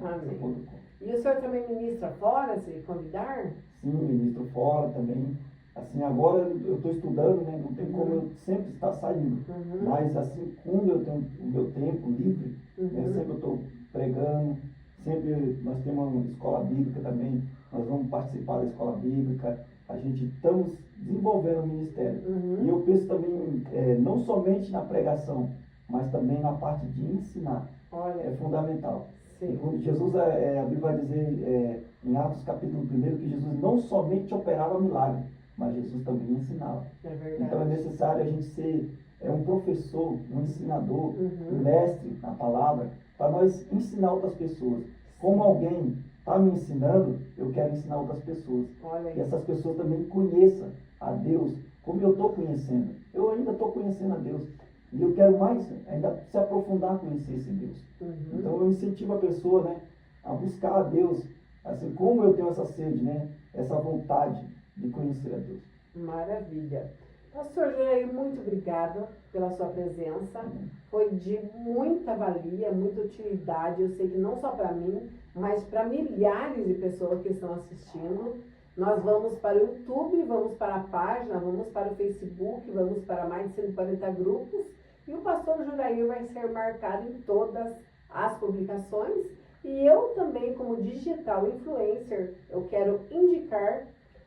S1: Amém. E o senhor também ministra fora, se convidar?
S2: Sim, ministro fora também. Assim, agora eu estou estudando, né? Não tem como eu sempre estar saindo. Mas assim, quando eu tenho o meu tempo livre, né? Sempre eu estou pregando, sempre nós temos uma escola bíblica também, nós vamos participar da escola bíblica, a gente estamos desenvolvendo o ministério. E eu penso também, não somente na pregação, mas também na parte de ensinar.
S1: Olha,
S2: é fundamental.
S1: Sim.
S2: Jesus, a Bíblia vai dizer, em Atos capítulo 1 que Jesus não somente operava milagre, mas Jesus também ensinava.
S1: É verdade.
S2: Então é necessário a gente ser um professor, um ensinador,
S1: Uhum.
S2: um mestre na palavra, para nós ensinar outras pessoas. Como alguém está me ensinando, eu quero ensinar outras pessoas.
S1: Olha
S2: E
S1: aí.
S2: essas pessoas também conheçam a Deus como eu estou conhecendo. Eu ainda estou conhecendo a Deus. E eu quero mais, ainda se aprofundar a conhecer esse Deus.
S1: Uhum.
S2: Então eu incentivo a pessoa, né, a buscar a Deus, assim como eu tenho essa sede, né, essa vontade de conhecer a Deus.
S1: Maravilha. Pastor Jurair, muito obrigada pela sua presença. Foi de muita valia, muita utilidade. Eu sei que não só para mim, mas para milhares de pessoas que estão assistindo. Nós vamos para o YouTube, vamos para a página, vamos para o Facebook, vamos para mais de 140 grupos. E o pastor Jurair vai ser marcado em todas as publicações. E eu também, como digital influencer, eu quero indicar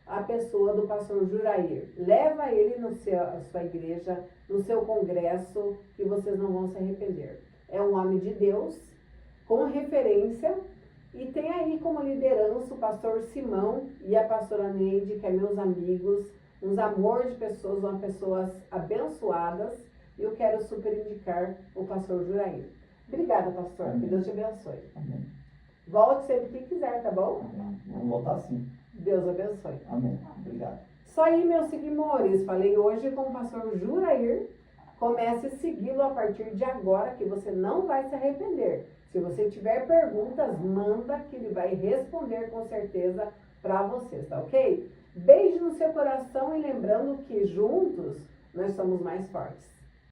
S1: a pessoa do pastor Jurair. Leva ele na sua igreja, no seu congresso, que vocês não vão se arrepender. É um homem de Deus, com referência, e tem aí como liderança o pastor Simão e a pastora Neide, que é meus amigos, uns amores de pessoas, são pessoas abençoadas, e eu quero super indicar o pastor Jurair. Obrigada, pastor.
S2: Amém.
S1: Que Deus te abençoe.
S2: Amém.
S1: Volte sempre que quiser, tá bom?
S2: Amém. Vamos voltar sim.
S1: Deus abençoe.
S2: Amém. Obrigado.
S1: Isso aí, meus seguidores. Falei hoje com o pastor Jurair. Comece a segui-lo a partir de agora, que você não vai se arrepender. Se você tiver perguntas, manda que ele vai responder com certeza para vocês, tá ok? Beijo no seu coração e lembrando que juntos nós somos mais fortes.